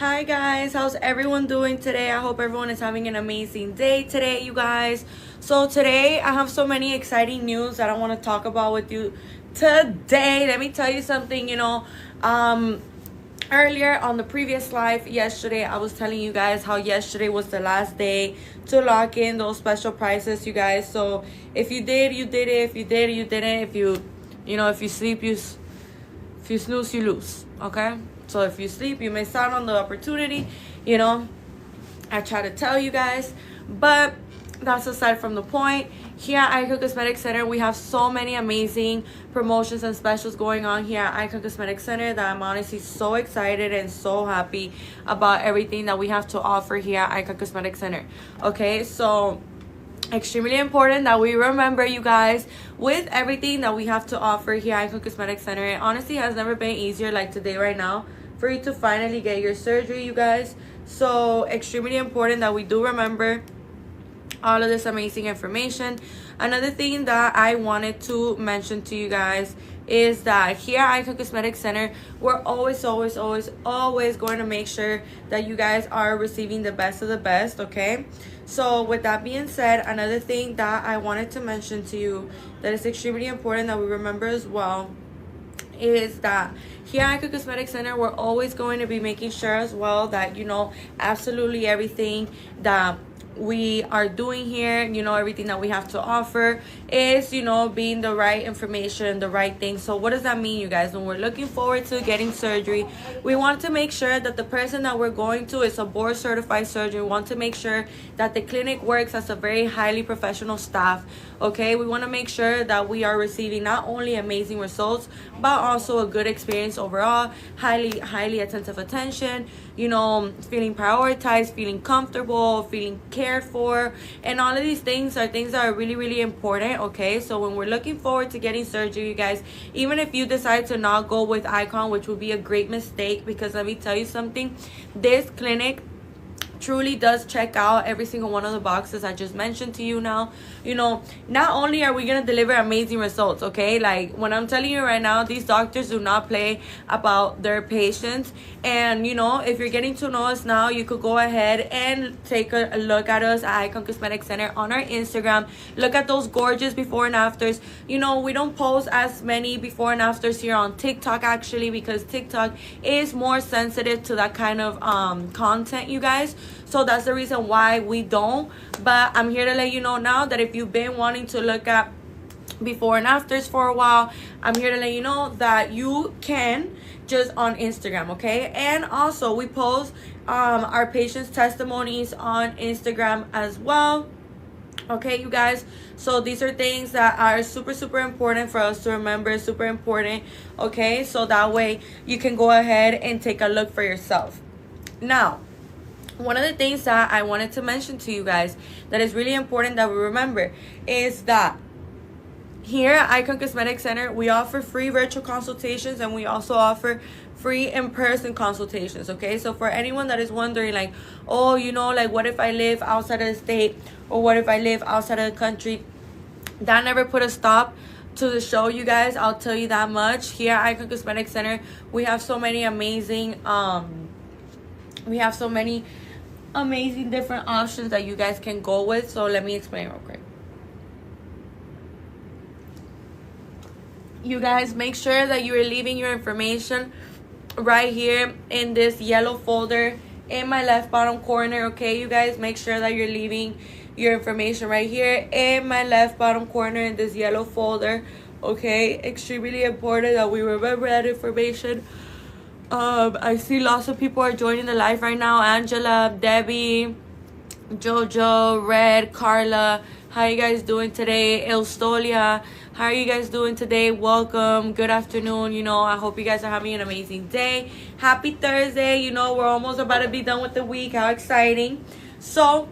Hi guys, how's everyone doing today? I hope everyone is having an amazing day today, you guys. So today I have so many exciting news that I want to talk about with you today. Let me tell you something, earlier on the previous live yesterday, I was telling you guys how yesterday was the last day to lock in those special prices, you guys. So if you did, you did it. If you did, you didn't. If you sleep, if you snooze, you lose. Okay? So if you sleep, you miss out on the opportunity. I try to tell you guys, but that's aside from the point. Here at Icon Cosmetic Center, we have so many amazing promotions and specials going on here at Icon Cosmetic Center that I'm honestly so excited and so happy about everything that we have to offer here at Icon Cosmetic Center. Okay, so extremely important that we remember, you guys, with everything that we have to offer here at Icon Cosmetic Center. It honestly has never been easier like today right now for you to finally get your surgery, you guys. So extremely important that we do remember all of this amazing information. Another thing that I wanted to mention to you guys is that here at Icon Cosmetic Center, we're always going to make sure that you guys are receiving the best of the best. Okay, so with that being said, another thing that I wanted to mention to you that is extremely important that we remember as well is that here at Icon Cosmetic Center, we're always going to be making sure as well that absolutely everything that we are doing here, everything that we have to offer is being the right information, the right thing. So what does that mean, you guys? When we're looking forward to getting surgery, we want to make sure that the person that we're going to is a board certified surgeon. We want to make sure that the clinic works as a very highly professional staff. Okay, we want to make sure that we are receiving not only amazing results but also a good experience overall, highly attentive attention, feeling prioritized, feeling comfortable, feeling cared for, and all of these things are things that are really important. Okay, so when we're looking forward to getting surgery, you guys, even if you decide to not go with Icon, which would be a great mistake, because let me tell you something, this clinic truly does check out every single one of the boxes I just mentioned to you. Now, not only are we gonna deliver amazing results, okay, like when I'm telling you right now, these doctors do not play about their patients. And if you're getting to know us now, you could go ahead and take a look at us at Icon Cosmetic Center on our Instagram. Look at those gorgeous before and afters. We don't post as many before and afters here on TikTok, actually, because TikTok is more sensitive to that kind of content, you guys. So that's the reason why we don't. But I'm here to let you know now that if you've been wanting to look at before and afters for a while, I'm here to let you know that you can just on Instagram. Okay, and also we post our patients' testimonies on Instagram as well. Okay, you guys, so these are things that are super important for us to remember, super important. Okay, so that way you can go ahead and take a look for yourself. Now, one of the things that I wanted to mention to you guys that is really important that we remember is that here at Icon Cosmetic Center, we offer free virtual consultations and we also offer free in-person consultations. Okay, so for anyone that is wondering, like, oh, what if I live outside of the state, or what if I live outside of the country, that never put a stop to the show, you guys. I'll tell you that much. Here at Icon Cosmetic Center, we have so many amazing different options that you guys can go with. So let me explain real quick. You guys, make sure that you are leaving your information right here in this yellow folder in my left bottom corner. Okay, you guys, make sure that you're leaving your information right here in my left bottom corner in this yellow folder. Okay, extremely important that we remember that information. I see lots of people are joining the live right now. Angela, Debbie, Jojo, Red, Carla. How you guys doing today? Elstolia, how are you guys doing today? Welcome. Good afternoon. I hope you guys are having an amazing day. Happy Thursday. We're almost about to be done with the week. How exciting. So,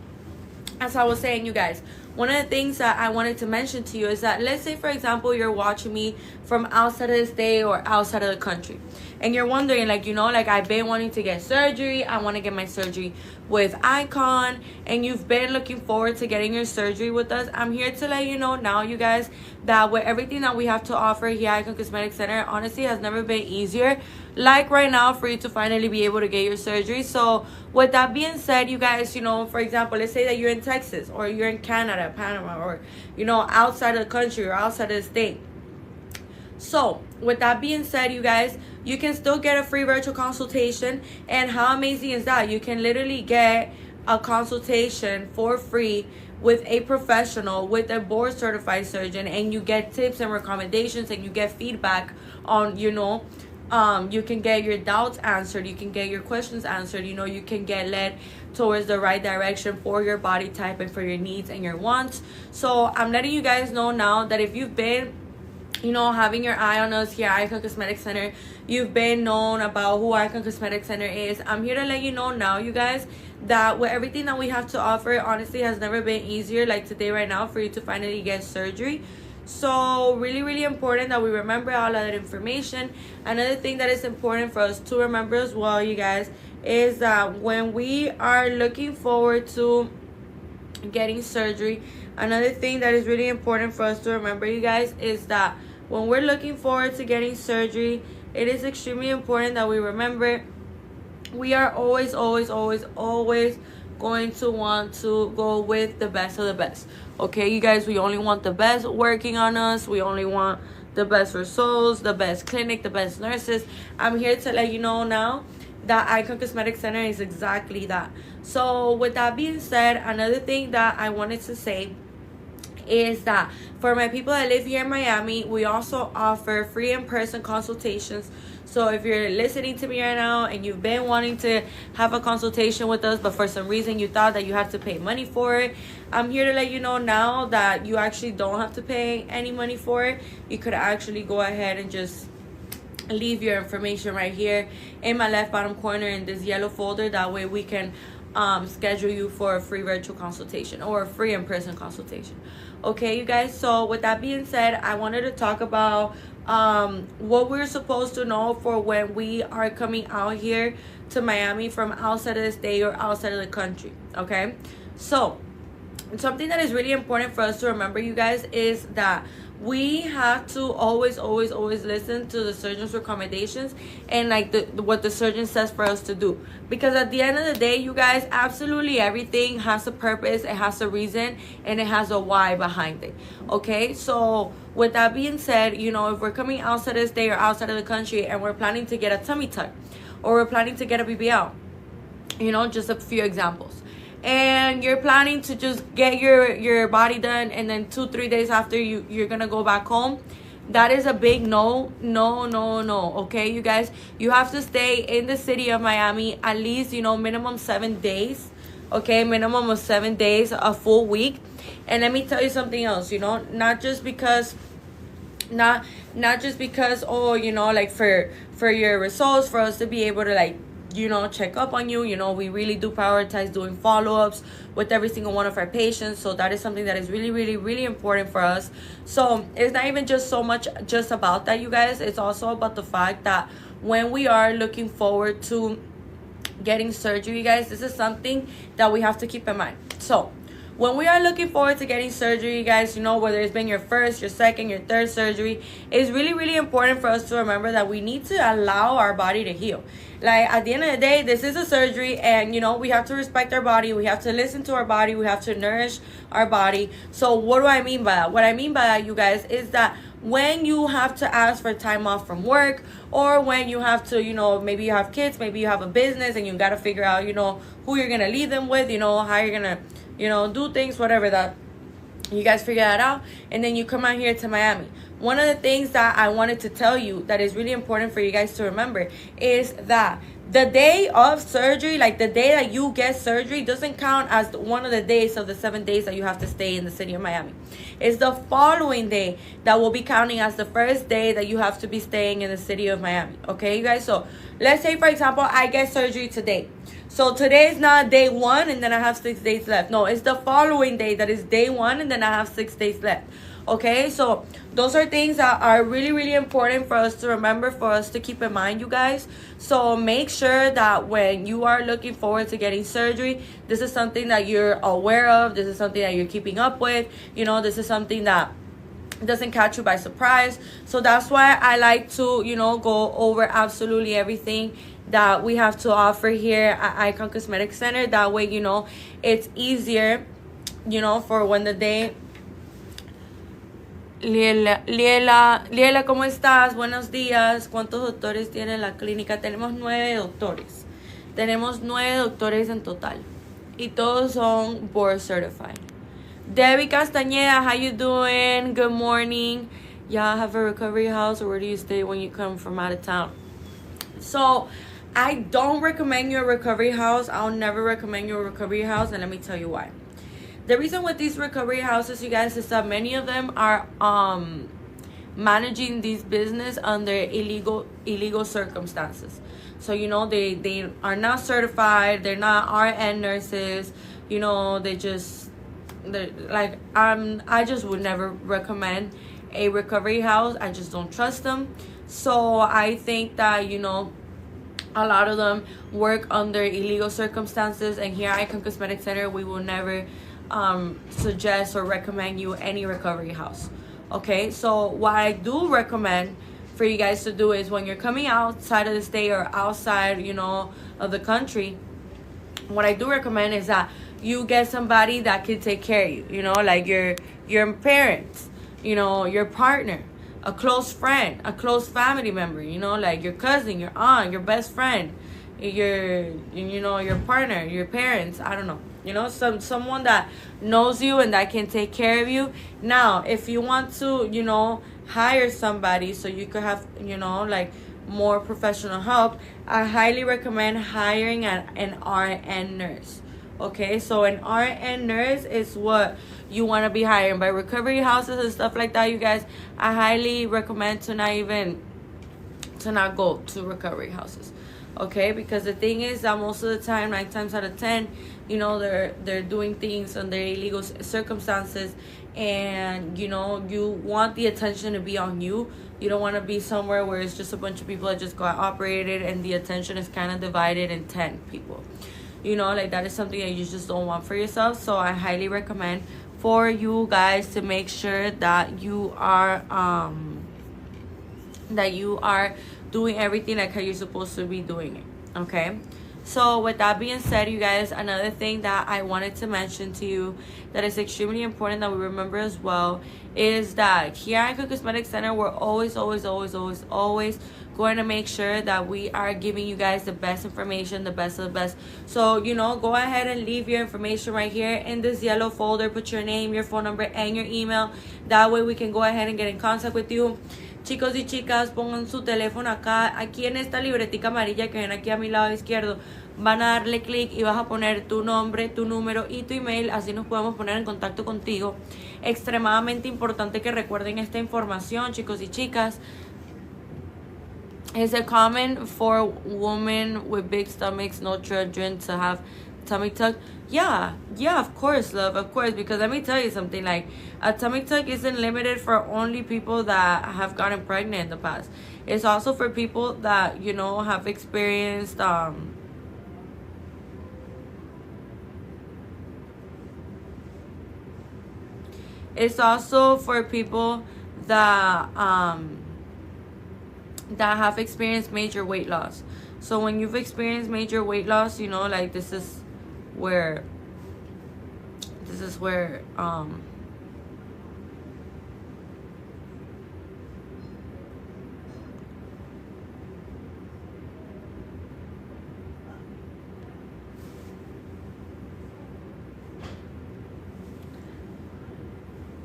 as I was saying, you guys, one of the things that I wanted to mention to you is that, let's say, for example, you're watching me from outside of the state or outside of the country, and you're wondering, I've been wanting to get surgery. I want to get my surgery with Icon, and you've been looking forward to getting your surgery with us. I'm here to let you know now, you guys, that with everything that we have to offer here at Icon Cosmetic Center, honestly, has never been easier like right now, for you to finally be able to get your surgery. So with that being said, you guys, you know, for example, let's say that you're in Texas, or you're in Canada, Panama, or, you know, outside of the country or outside of the state. So with that being said, you guys, you can still get a free virtual consultation. And how amazing is that? You can literally get a consultation for free with a professional, with a board certified surgeon, and you get tips and recommendations, and you get feedback on, you know, you can get your doubts answered, you can get your questions answered, you know, you can get led towards the right direction for your body type and for your needs and your wants. So I'm letting you guys know now that if you've been, you know, having your eye on us here at Icon Cosmetic Center, you've been known about who Icon Cosmetic Center is, I'm here to let you know now, you guys, that with everything that we have to offer, honestly has never been easier like today right now for you to finally get surgery. So really important that we remember all of that information. Another thing that is important for us to remember as well, you guys, is that when we are looking forward to getting surgery, another thing that is really important for us to remember, you guys, is that when we're looking forward to getting surgery, it is extremely important that we remember we are always going to want to go with the best of the best. Okay, you guys, we only want the best working on us. We only want the best results, the best clinic, the best nurses. I'm here to let you know now that Icon Cosmetic Center is exactly that. So with that being said, another thing that I wanted to say is that for my people that live here in Miami, we also offer free in-person consultations. So if you're listening to me right now and you've been wanting to have a consultation with us, but for some reason you thought that you have to pay money for it, I'm here to let you know now that you actually don't have to pay any money for it. You could actually go ahead and just leave your information right here in my left bottom corner in this yellow folder. That way we can schedule you for a free virtual consultation or a free in-person consultation. Okay, you guys, so with that being said, I wanted to talk about what we're supposed to know for when we are coming out here to Miami from outside of the state or outside of the country. Okay, so something that is really important for us to remember, you guys, is that we have to always listen to the surgeon's recommendations and like what the surgeon says for us to do, because at the end of the day, you guys, absolutely everything has a purpose, it has a reason, and it has a why behind it. Okay, so with that being said, you know, if we're coming outside of the state or outside of the country and we're planning to get a tummy tuck or we're planning to get a BBL, you know, just a few examples, and you're planning to just get your body done, and then 2-3 days after you're gonna go back home, that is a big no. Okay, you guys, you have to stay in the city of Miami at least, you know, minimum 7 days. Okay, minimum of 7 days, a full week. And let me tell you something else, you know, not just because oh, you know, like for your results, for us to be able to, like, you know, check up on you. You know, we really do prioritize doing follow-ups with every single one of our patients. So that is something that is really important for us. So it's not even just so much just about that, you guys. It's also about the fact that when we are looking forward to getting surgery, you guys, this is something that we have to keep in mind. So when we are looking forward to getting surgery, you guys, you know, whether it's been your first, your second, your third surgery, it's really important for us to remember that we need to allow our body to heal. Like, at the end of the day, this is a surgery, and, you know, we have to respect our body. We have to listen to our body. We have to nourish our body. So what do I mean by that? What I mean by that, you guys, is that when you have to ask for time off from work, or when you have to, you know, maybe you have kids, maybe you have a business, and you got to figure out, you know, who you're going to leave them with, you know, how you're going to, you know, do things, whatever that, you guys figure that out, and then you come out here to Miami. One of the things that I wanted to tell you that is really important for you guys to remember is that the day of surgery, like the day that you get surgery, doesn't count as one of the days of the 7 days that you have to stay in the city of Miami. It's the following day that will be counting as the first day that you have to be staying in the city of Miami. Okay, you guys? So let's say, for example, I get surgery today. So today is not day 1 and then I have 6 days left. No, it's the following day that is day 1 and then I have 6 days left. Okay, so those are things that are really important for us to remember, for us to keep in mind, you guys. So make sure that when you are looking forward to getting surgery, this is something that you're aware of. This is something that you're keeping up with. You know, this is something that It doesn't catch you by surprise. So that's why I like to, you know, go over absolutely everything that we have to offer here at Icon Cosmetic Center. That way, you know, it's easier, you know, for when the day. Liela, ¿cómo estás? Buenos días. ¿Cuántos doctores tiene la clínica? Tenemos 9 doctores. Tenemos 9 doctores en total. Y todos son board certified. Debbie Castañeda, how you doing? Good morning. Y'all have a recovery house, or where do you stay when you come from out of town? So, I don't recommend you a recovery house. I'll never recommend you a recovery house, and let me tell you why. The reason with these recovery houses, you guys, is that many of them are managing these business under illegal circumstances. So, you know, they are not certified. They're not RN nurses. You know, they're like, I just would never recommend a recovery house. I just don't trust them. So I think that, you know, a lot of them work under illegal circumstances, and here at Icon Cosmetic Center, we will never suggest or recommend you any recovery house. Okay, so what I do recommend for you guys to do is when you're coming outside of the state or outside, you know, of the country, what I do recommend is that you get somebody that can take care of you, you know, like your parents, you know, your partner, a close friend, a close family member, you know, like your cousin, your aunt, your best friend, your partner, your parents, I don't know, you know, someone that knows you and that can take care of you. Now, if you want to, you know, hire somebody so you could have, you know, like more professional help, I highly recommend hiring an RN nurse. Okay, so an RN nurse is what you want to be hiring. By recovery houses and stuff like that, you guys, I highly recommend to not go to recovery houses. Okay, because the thing is that most of the time, 9 times out of 10, you know, they're doing things under illegal circumstances, and you know, you want the attention to be on you. You don't want to be somewhere where it's just a bunch of people that just got operated and the attention is kind of divided in 10 people. You know, like that is something that you just don't want for yourself. So I highly recommend for you guys to make sure that you are doing everything like how you're supposed to be doing it. Okay, so with that being said, you guys, another thing that I wanted to mention to you that is extremely important that we remember as well is that here at Icon Cosmetic Center, we're always going to make sure that we are giving you guys the best information, the best of the best. So, you know, go ahead and leave your information right here in this yellow folder. Put your name, your phone number, and your email. That way we can go ahead and get in contact with you. Chicos y chicas, pongan su teléfono acá, aquí en esta libretica amarilla que ven aquí a mi lado izquierdo. Van a darle clic y vas a poner tu nombre, tu número y tu email. Así nos podemos poner en contacto contigo. Extremadamente importante que recuerden esta información, chicos y chicas. Is it common for women with big stomachs, no children, to have tummy tuck? Yeah, of course, love, of course. Because let me tell you something, like a tummy tuck isn't limited for only people that have gotten pregnant in the past. It's also for people that, you know, have experienced it's also for people that that have experienced major weight loss. So when you've experienced major weight loss, you know, like this is where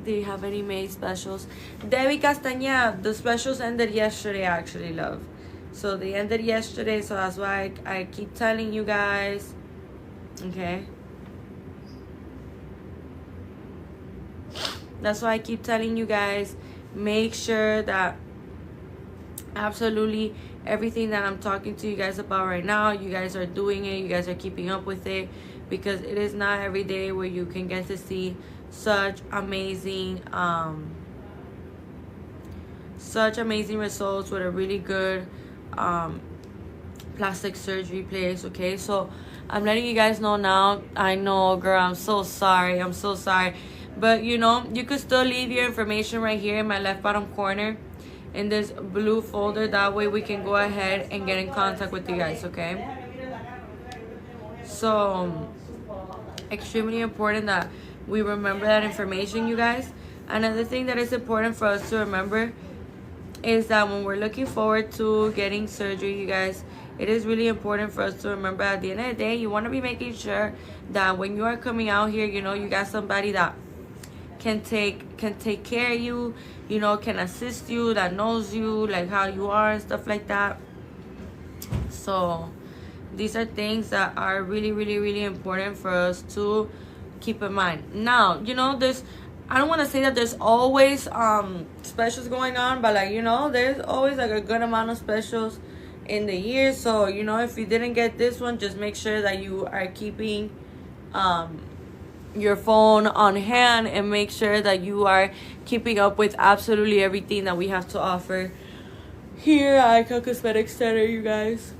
do you have any May specials? Debbie Castañeda, the specials ended yesterday, actually, love. So they ended yesterday, so that's why I keep telling you guys. Okay, that's why I keep telling you guys, make sure that absolutely everything that I'm talking to you guys about right now, you guys are doing it, you guys are keeping up with it, because it is not every day where you can get to see such amazing results with a really good plastic surgery place. Okay, so I'm letting you guys know now. I know, girl, I'm so sorry, But you know, you could still leave your information right here in my left bottom corner in this blue folder. That way we can go ahead and get in contact with you guys, okay? So extremely important that we remember that information, you guys. Another thing that is important for us to remember is that when we're looking forward to getting surgery, you guys, it is really important for us to remember at the end of the day, you want to be making sure that when you are coming out here, you know, you got somebody that can take care of you, you know, can assist you, that knows you, like how you are and stuff like that. So these are things that are really, really, really important for us to keep in mind. Now, you know, I don't want to say that there's always specials going on, but like, you know, there's always like a good amount of specials in the year. So, you know, if you didn't get this one, just make sure that you are keeping your phone on hand and make sure that you are keeping up with absolutely everything that we have to offer here at Icon Cosmetic Center, you guys.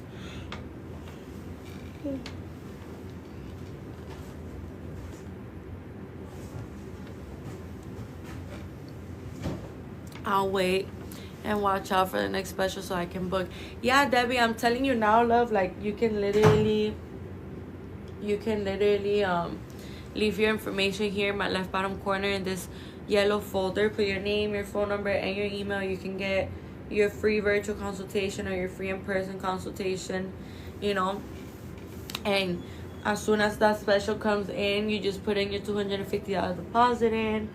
I'll wait and watch out for the next special so I can book. Yeah, Debbie, I'm telling you now, love, like you can literally leave your information here in my left bottom corner in this yellow folder. Put your name, your phone number, and your email. You can get your free virtual consultation or your free in-person consultation, you know. And as soon as that special comes in, you just put in your $250 deposit in,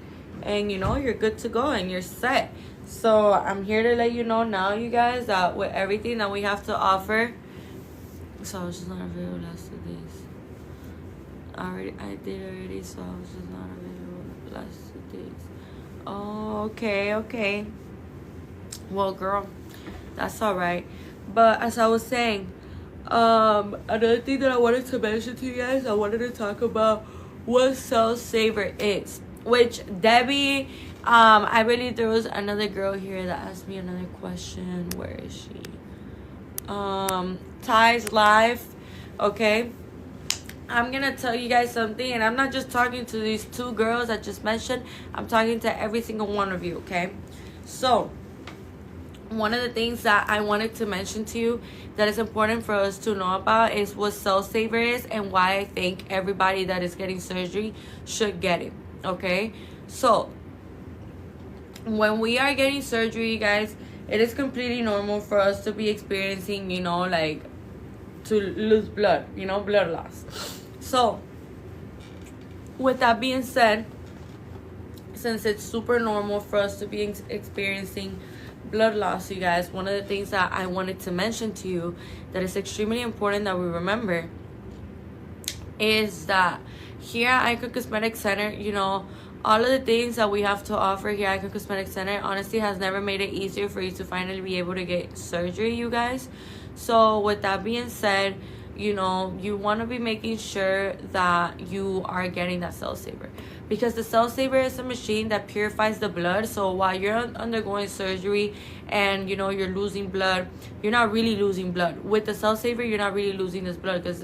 and you know, you're good to go and you're set. So I'm here to let you know now, you guys, that with everything that we have to offer. So I was just not available last 2 days. I did already, so I was just not available last 2 days. Oh, okay. Well, girl, that's all right. But as I was saying, another thing that I wanted to mention to you guys, I wanted to talk about what Cell Saver is. Which Debbie, I believe there was another girl here that asked me another question. Where is she? Ty's live. Okay. I'm gonna tell you guys something, and I'm not just talking to these two girls I just mentioned. I'm talking to every single one of you, okay? So one of the things that I wanted to mention to you that is important for us to know about is what Cell Saver is and why I think everybody that is getting surgery should get it, okay? So when we are getting surgery, you guys, it is completely normal for us to be experiencing, you know, like to lose blood, you know, blood loss. So with that being said, since it's super normal for us to be experiencing blood loss, you guys, one of the things that I wanted to mention to you that is extremely important that we remember is that here at Icon Cosmetic Center, you know, all of the things that we have to offer here at Icon Cosmetic Center honestly has never made it easier for you to finally be able to get surgery, you guys. So with that being said, you know, you want to be making sure that you are getting that Cell Saver, because the Cell Saver is a machine that purifies the blood. So while you're undergoing surgery and, you know, you're losing blood, you're not really losing blood. With the Cell Saver, you're not really losing this blood, because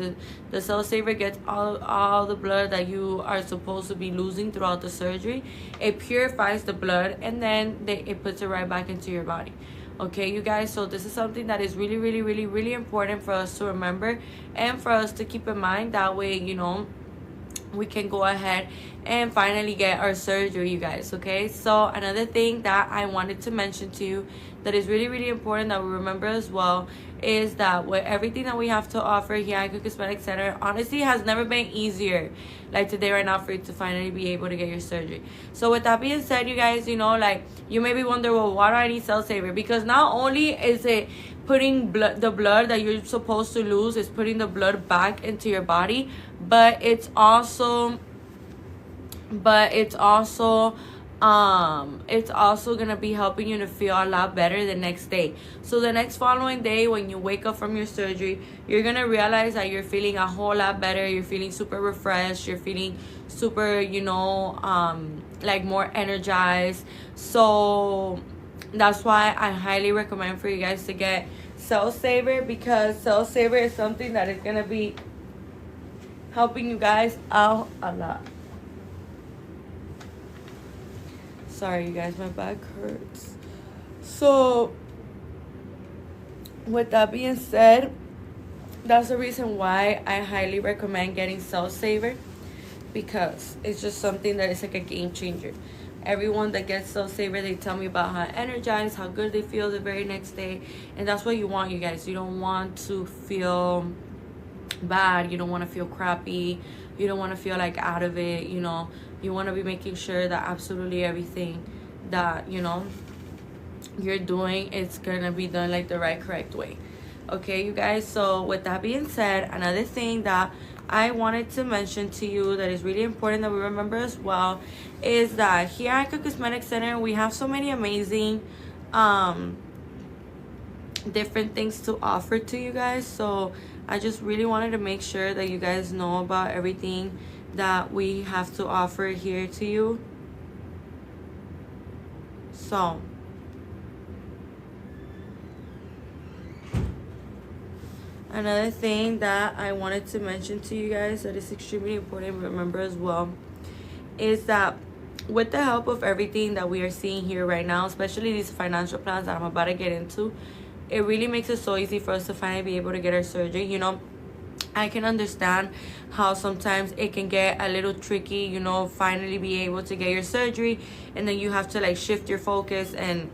the Cell Saver gets all the blood that you are supposed to be losing throughout the surgery. It purifies the blood, and then it puts it right back into your body. Okay, you guys, so this is something that is really, really, really, really important for us to remember and for us to keep in mind. That way, you know, we can go ahead and finally get our surgery, you guys. Okay, so another thing that I wanted to mention to you that is really, really important that we remember as well is that with everything that we have to offer here at Icon Cosmetic Center, honestly, has never been easier like today right now for you to finally be able to get your surgery. So with that being said, you guys, you know, like you may be wondering, well, why do I need Cell Saver? Because not only is it putting the blood that you're supposed to lose, is putting the blood back into your body, but it's also gonna be helping you to feel a lot better the next day. So the next following day, when you wake up from your surgery, you're gonna realize that you're feeling a whole lot better. You're feeling super refreshed. You're feeling super, you know, like more energized. So that's why I highly recommend for you guys to get Cell Saver, because Cell Saver is something that is gonna be helping you guys out a lot. Sorry, you guys, my back hurts. So, with that being said, that's the reason why I highly recommend getting Cell Saver, because it's just something that is like a game changer. Everyone that gets Cell Saver, they tell me about how energized, how good they feel the very next day. And that's what you want, you guys. You don't want to feel bad. You don't want to feel crappy. You don't want to feel like out of it, you know. You want to be making sure that absolutely everything that, you know, you're doing, it's going to be done like the right, correct way. Okay, you guys. So with that being said, another thing that I wanted to mention to you that is really important that we remember as well is that here at Icon Cosmetic Center, we have so many amazing different things to offer to you guys. So I just really wanted to make sure that you guys know about everything that we have to offer here to you. So another thing that I wanted to mention to you guys that is extremely important to remember as well is that with the help of everything that we are seeing here right now, especially these financial plans that I'm about to get into, it really makes it so easy for us to finally be able to get our surgery. You know, I can understand how sometimes it can get a little tricky, you know, finally be able to get your surgery, and then you have to like shift your focus and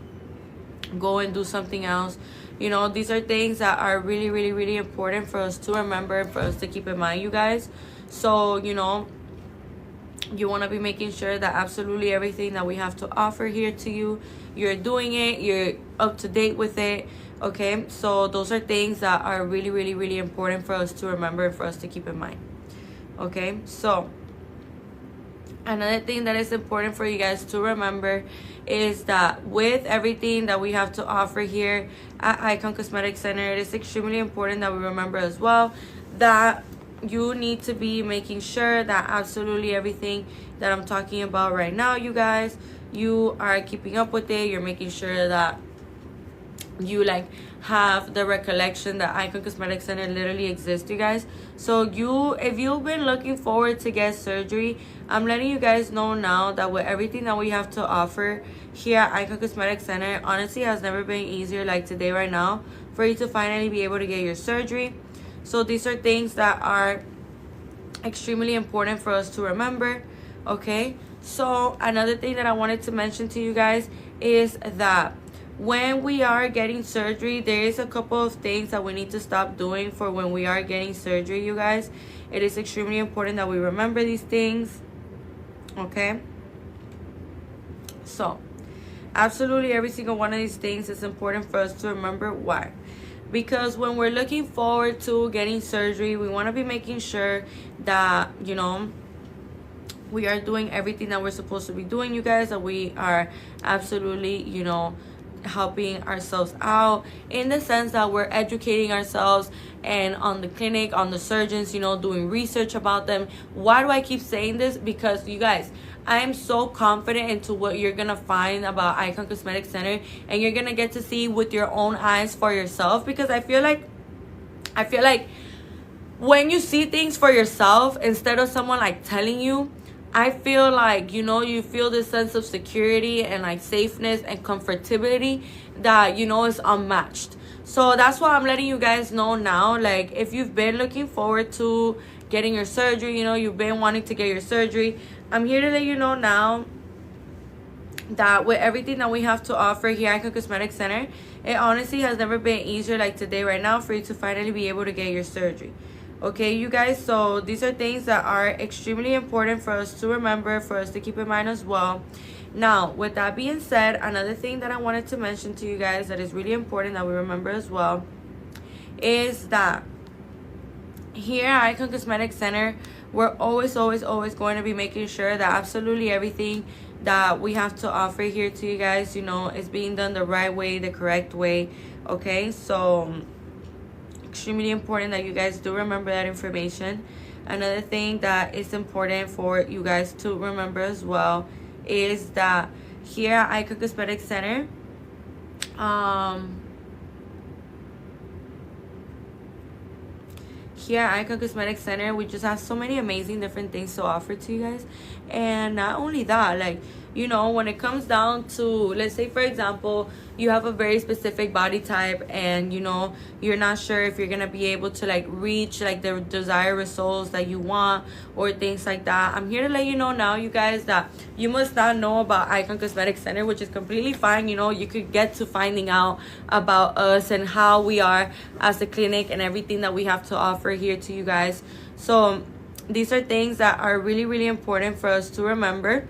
go and do something else. You know, these are things that are really, really, really important for us to remember and for us to keep in mind, you guys. So, you know, you want to be making sure that absolutely everything that we have to offer here to you, you're doing it, you're up to date with it. Okay, so those are things that are really, really, really important for us to remember and for us to keep in mind. Okay, so another thing that is important for you guys to remember is that with everything that we have to offer here at Icon Cosmetic Center, it is extremely important that we remember as well that you need to be making sure that absolutely everything that I'm talking about right now, you guys, you are keeping up with it. You're making sure that you like have the recollection that Icon Cosmetic Center literally exists, you guys. So if you've been looking forward to get surgery, I'm letting you guys know now that with everything that we have to offer here at Icon Cosmetic Center, honestly has never been easier like today right now for you to finally be able to get your surgery. So these are things that are extremely important for us to remember. Okay, so another thing that I wanted to mention to you guys is that when we are getting surgery, there is a couple of things that we need to stop doing for when we are getting surgery, you guys. It is extremely important that we remember these things. Okay, so absolutely every single one of these things is important for us to remember. Why? Because when we're looking forward to getting surgery, we want to be making sure that, you know, we are doing everything that we're supposed to be doing, you guys, that we are absolutely, you know, helping ourselves out in the sense that we're educating ourselves and on the clinic, on the surgeons, you know, doing research about them. Why do I keep saying this? Because you guys, I am so confident into what you're gonna find about Icon Cosmetic Center, and you're gonna get to see with your own eyes for yourself. Because I feel like when you see things for yourself instead of someone like telling you, I feel like, you know, you feel this sense of security and like safeness and comfortability that, you know, is unmatched. So that's why I'm letting you guys know now. Like, if you've been looking forward to getting your surgery, you know, you've been wanting to get your surgery, I'm here to let you know now that with everything that we have to offer here at Icon Cosmetic Center, it honestly has never been easier like today right now for you to finally be able to get your surgery. Okay, you guys, so these are things that are extremely important for us to remember, for us to keep in mind as well. Now, with that being said, another thing that I wanted to mention to you guys that is really important that we remember as well is that here at Icon Cosmetic Center, we're always going to be making sure that absolutely everything that we have to offer here to you guys, you know, is being done the right way, the correct way. Okay, so extremely important that you guys do remember that information. Another thing that is important for you guys to remember as well is that here at Icon Cosmetic Center, here at Icon Cosmetic Center, we just have so many amazing different things to offer to you guys. And not only that, like, you know, when it comes down to, let's say for example, you have a very specific body type and, you know, you're not sure if you're gonna be able to like reach like the desired results that you want or things like that, I'm here to let you know now, you guys, that you must not know about Icon Cosmetic Center, which is completely fine. You know, you could get to finding out about us and how we are as a clinic and everything that we have to offer here to you guys. So these are things that are really, really important for us to remember.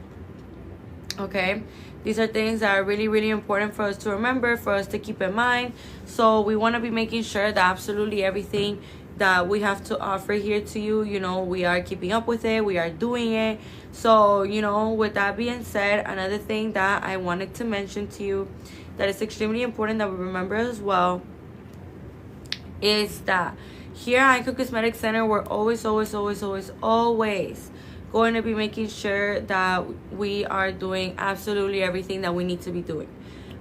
Okay, these are things that are really, really important for us to remember, for us to keep in mind. So we want to be making sure that absolutely everything that we have to offer here to you, you know, we are keeping up with it, we are doing it. So, you know, with that being said, another thing that I wanted to mention to you that is extremely important that we remember as well is that here at Icon Cosmetic Center, we're always going to be making sure that we are doing absolutely everything that we need to be doing.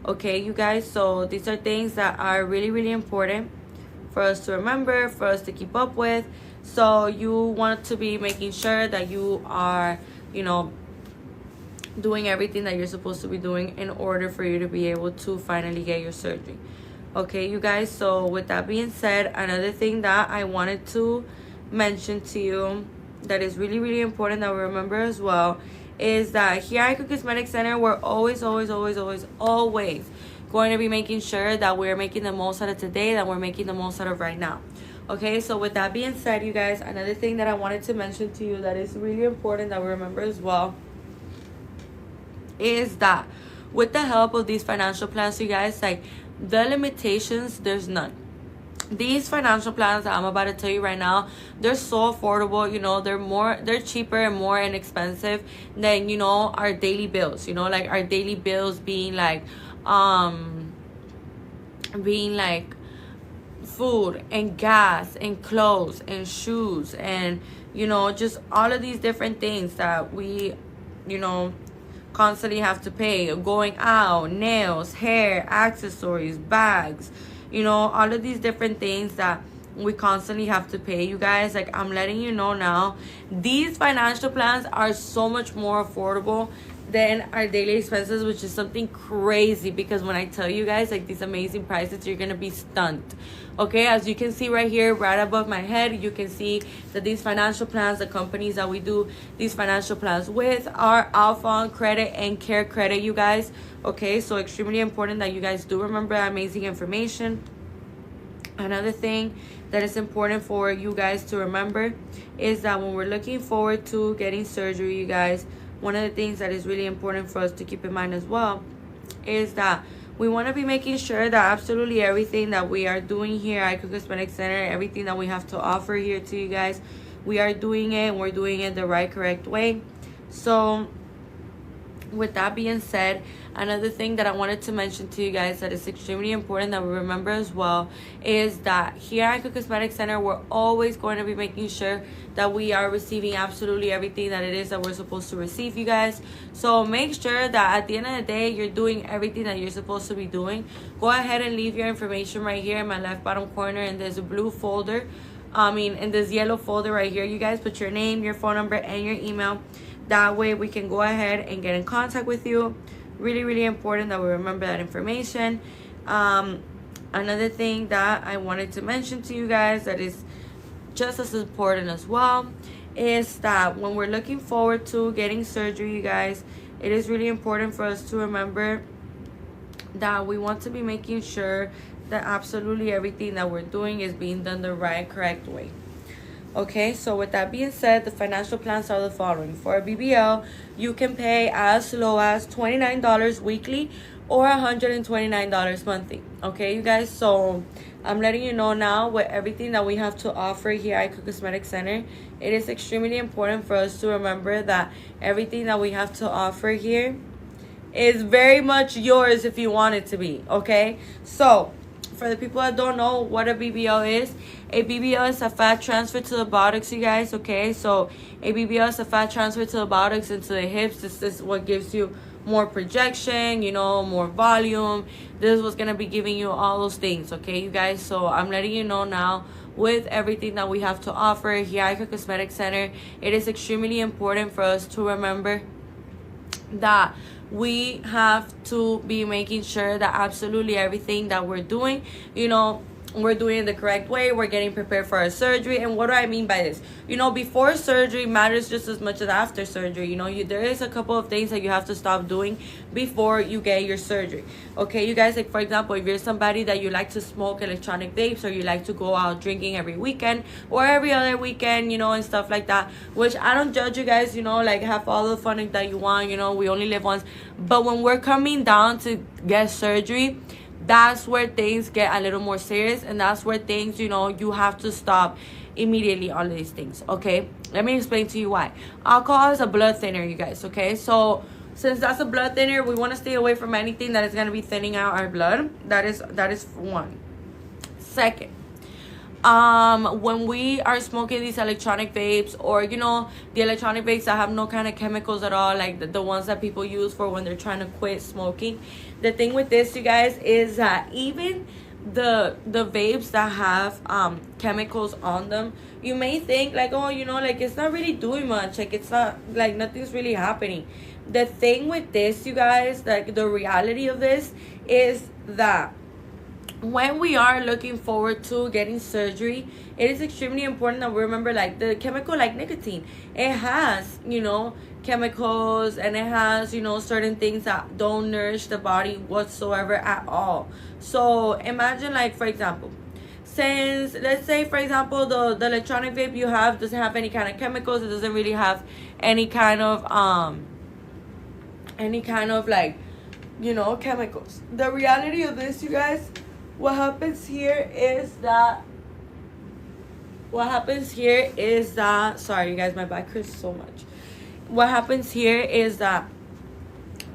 Okay, you guys, so these are things that are really, really important for us to remember, for us to keep up with. So you want to be making sure that you are, you know, doing everything that you're supposed to be doing in order for you to be able to finally get your surgery. Okay, you guys, so with that being said, another thing that I wanted to mention to you that is really, really important that we remember as well is that here at Icon Cosmetic Center, we're always going to be making sure that we're making the most out of today, that we're making the most out of right now. Okay, so with that being said, you guys, another thing that I wanted to mention to you that is really important that we remember as well is that with the help of these financial plans, you guys, like the limitations, there's none. These financial plans that I'm about to tell you right now, they're so affordable. You know, they're cheaper and more inexpensive than, you know, our daily bills. You know, like our daily bills being like food and gas and clothes and shoes and, you know, just all of these different things that we, you know, constantly have to pay. Going out, nails, hair, accessories, bags, you know, all of these different things that we constantly have to pay, you guys. Like, I'm letting you know now, these financial plans are so much more affordable than our daily expenses, which is something crazy, because when I tell you guys like these amazing prices, you're gonna be stunned. Okay, as you can see right here, right above my head, you can see that these financial plans, the companies that we do these financial plans with, are Alpha on Credit and Care Credit, you guys. Okay, so extremely important that you guys do remember that amazing information. Another thing that is important for you guys to remember is that when we're looking forward to getting surgery, you guys, one of the things that is really important for us to keep in mind as well is that we want to be making sure that absolutely everything that we are doing here at Icon Cosmetic Center, everything that we have to offer here to you guys, we are doing it and we're doing it the right, correct way. So with that being said, another thing that I wanted to mention to you guys that is extremely important that we remember as well is that here at Icon Cosmetic Center, we're always going to be making sure that we are receiving absolutely everything that it is that we're supposed to receive, you guys. So make sure that at the end of the day, you're doing everything that you're supposed to be doing. Go ahead and leave your information right here in my left bottom corner, and there's a blue folder. In this yellow folder right here, you guys put your name, your phone number, and your email. That way we can go ahead and get in contact with you. Really, really important that we remember that information. Another thing that I wanted to mention to you guys that is just as important as well is that when we're looking forward to getting surgery, you guys, it is really important for us to remember that we want to be making sure that absolutely everything that we're doing is being done the right, correct way. Okay, so with that being said, the financial plans are the following. For a BBL, you can pay as low as $29 weekly or $129 monthly. Okay, you guys, so I'm letting you know now with everything that we have to offer here at Icon Cosmetic Center, it is extremely important for us to remember that everything that we have to offer here is very much yours if you want it to be. Okay, so for the people that don't know what a BBL is a fat transfer to the buttocks, you guys. Okay, so a BBL is a fat transfer to the buttocks and to the hips. This is what gives you more projection, you know, more volume. This was gonna be giving you all those things, okay, you guys? So I'm letting you know now, with everything that we have to offer here at Icon Cosmetic Center, it is extremely important for us to remember that we have to be making sure that absolutely everything that we're doing, you know, we're doing it the correct way. We're getting prepared for our surgery. And what do I mean by this? You know, before surgery matters just as much as after surgery. You know, there is a couple of things that you have to stop doing before you get your surgery. Okay, you guys, like for example, if you're somebody that you like to smoke electronic vapes, or you like to go out drinking every weekend or every other weekend, you know, and stuff like that, which I don't judge you guys, you know, like have all the fun that you want, you know, we only live once. But when we're coming down to get surgery, that's where things get a little more serious, and that's where things, you know, you have to stop immediately on these things. Okay, let me explain to you why. Alcohol is a blood thinner, you guys. Okay, so since that's a blood thinner, we want to stay away from anything that is going to be thinning out our blood. That is one. Second, when we are smoking these electronic vapes, or you know, the electronic vapes that have no kind of chemicals at all, like the ones that people use for when they're trying to quit smoking, the thing with this, you guys, is that even the vapes that have chemicals on them, you may think like, oh, you know, like it's not really doing much, like it's not, like nothing's really happening. The thing with this, you guys, like the reality of this is that when we are looking forward to getting surgery, it is extremely important that we remember, like the chemical like nicotine, it has, you know, chemicals, and it has, you know, certain things that don't nourish the body whatsoever at all. So imagine, like for example, since let's say for example the electronic vape you have doesn't have any kind of chemicals, it doesn't really have any kind of like, you know, chemicals. The reality of this, you guys, what happens here is that sorry you guys, my back hurts so much. What happens here is that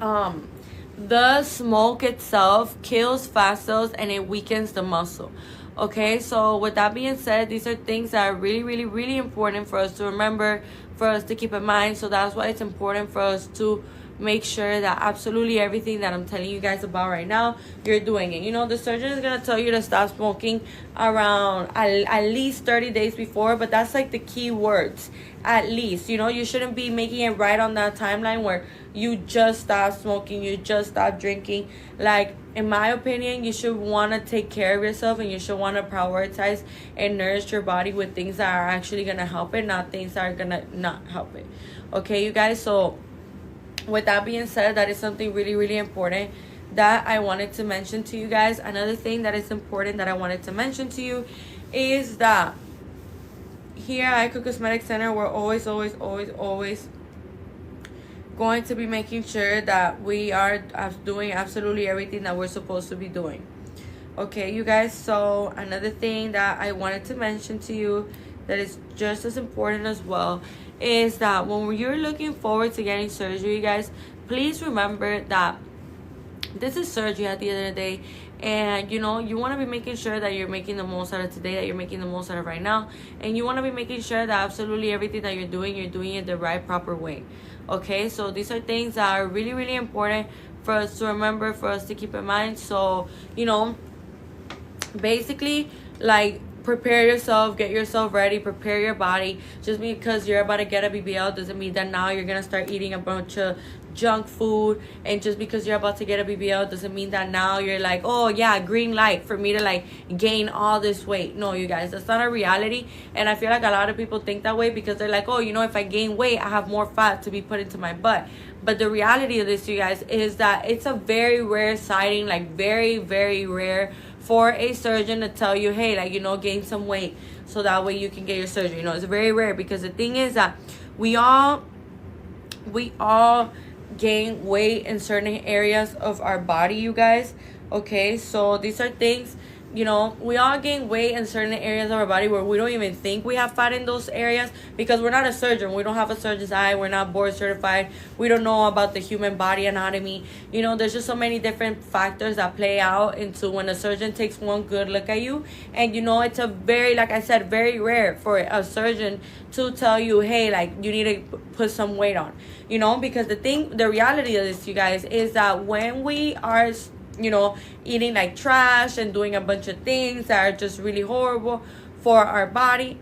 the smoke itself kills fat cells and it weakens the muscle. Okay, so with that being said, these are things that are really, really, really important for us to remember, for us to keep in mind. So that's why it's important for us to make sure that absolutely everything that I'm telling you guys about right now, you're doing it. You know, the surgeon is going to tell you to stop smoking around at least 30 days before, but that's like the key words, at least. You know, you shouldn't be making it right on that timeline where you just stop smoking, you just stop drinking. Like, in my opinion, you should want to take care of yourself, and you should want to prioritize and nourish your body with things that are actually going to help it, not things that are going to not help it. Okay, you guys, so with that being said, that is something really, really important that I wanted to mention to you guys. Another thing that is important that I wanted to mention to you is that here at Icon Cosmetic Center, we're always going to be making sure that we are doing absolutely everything that we're supposed to be doing. Okay, you guys, so another thing that I wanted to mention to you that is just as important as well is that when you're looking forward to getting surgery, you guys, please remember that this is surgery at the end of the day, and you know, you want to be making sure that you're making the most out of today, that you're making the most out of right now, and you want to be making sure that absolutely everything that you're doing it the right, proper way. Okay, so these are things that are really, really important for us to remember, for us to keep in mind. So, you know, basically, like, prepare yourself, get yourself ready, prepare your body. Just because you're about to get a BBL doesn't mean that now you're gonna start eating a bunch of junk food. And just because you're about to get a BBL doesn't mean that now you're like, oh yeah, green light for me to like gain all this weight. No, you guys, that's not a reality. And I feel like a lot of people think that way because they're like, oh, you know, if I gain weight, I have more fat to be put into my butt. But the reality of this, you guys, is that it's a very rare sighting, like very, very rare for a surgeon to tell you, hey, like, you know, gain some weight so that way you can get your surgery. You know, it's very rare because the thing is that we all gain weight in certain areas of our body, you guys. Okay, so these are things you know, we all gain weight in certain areas of our body where we don't even think we have fat in those areas, because we're not a surgeon. We don't have a surgeon's eye. We're not board certified. We don't know about the human body anatomy. You know, there's just so many different factors that play out into when a surgeon takes one good look at you. And, you know, it's a very, like I said, very rare for a surgeon to tell you, hey, like, you need to put some weight on, you know, because the reality of this, you guys, is that when we are, you know, eating like trash and doing a bunch of things that are just really horrible for our body,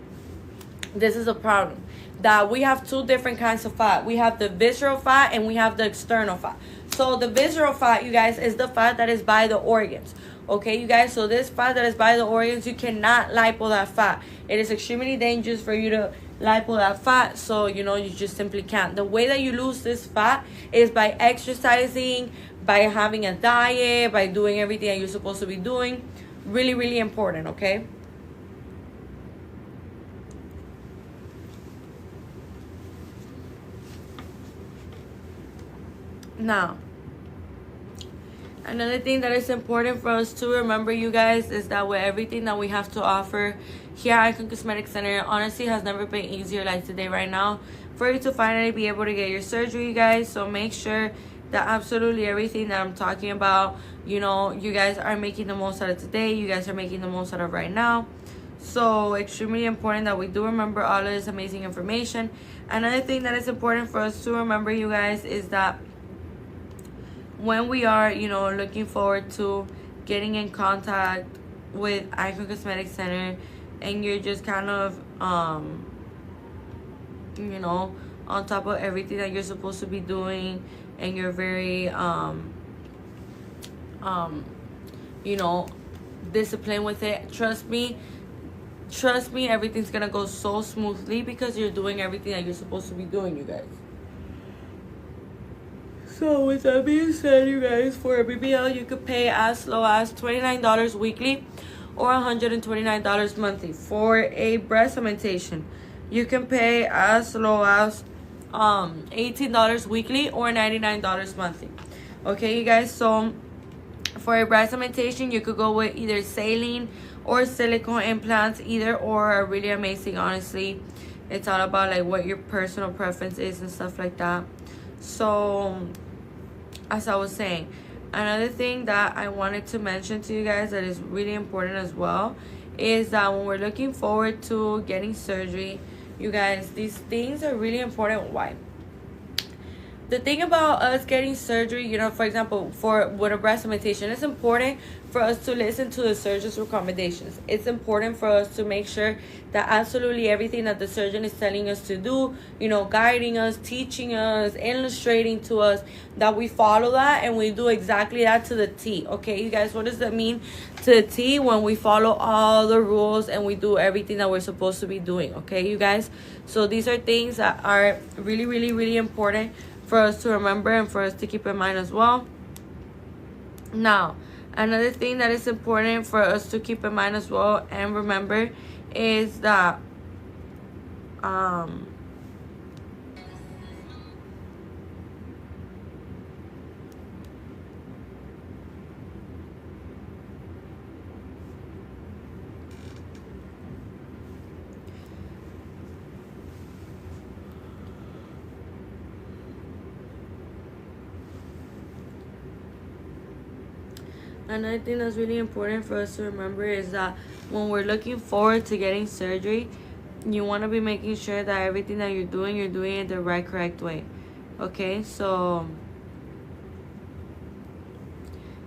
this is a problem. That we have two different kinds of fat. We have the visceral fat and we have the external fat. So the visceral fat, you guys, is the fat that is by the organs. Okay, you guys, so this fat that is by the organs, you cannot lipo that fat. It is extremely dangerous for you to lipo that fat, so, you know, you just simply can't. The way that you lose this fat is by exercising, by having a diet, by doing everything that you're supposed to be doing. Really, really important, okay? Now, another thing that is important for us to remember, you guys, is that with everything that we have to offer here at Icon Cosmetic Center, honestly has never been easier like today right now for you to finally be able to get your surgery, you guys. So make sure that absolutely everything that I'm talking about, you know, you guys are making the most out of today. You guys are making the most out of right now. So extremely important that we do remember all of this amazing information. Another thing that is important for us to remember, you guys, is that when we are, you know, looking forward to getting in contact with Icon Cosmetic Center, and you're just kind of you know, on top of everything that you're supposed to be doing, and you're very you know, disciplined with it, trust me, everything's gonna go so smoothly because you're doing everything that you're supposed to be doing, you guys. So with that being said, you guys, for a BBL, you could pay as low as $29 weekly or $129 monthly. For a breast augmentation, you can pay as low as $18 weekly or $99 monthly. Okay, you guys, so for a breast augmentation, you could go with either saline or silicone implants. Either or are really amazing, honestly. It's all about like what your personal preference is and stuff like that. So as I was saying, another thing that I wanted to mention to you guys that is really important as well is that when we're looking forward to getting surgery, you guys, these things are really important. Why? The thing about us getting surgery, you know, for example, with a breast augmentation, it's important for us to listen to the surgeon's recommendations. It's important for us to make sure that absolutely everything that the surgeon is telling us to do, you know, guiding us, teaching us, illustrating to us, that we follow that and we do exactly that to the T. Okay, you guys, what does that mean to the T? When we follow all the rules and we do everything that we're supposed to be doing. Okay, you guys, so these are things that are really, really, really important for us to remember and for us to keep in mind as well. Now, another thing that is important for us to keep in mind as well and remember is that another thing that's really important for us to remember is that when we're looking forward to getting surgery, you want to be making sure that everything that you're doing it the right, correct way. Okay, so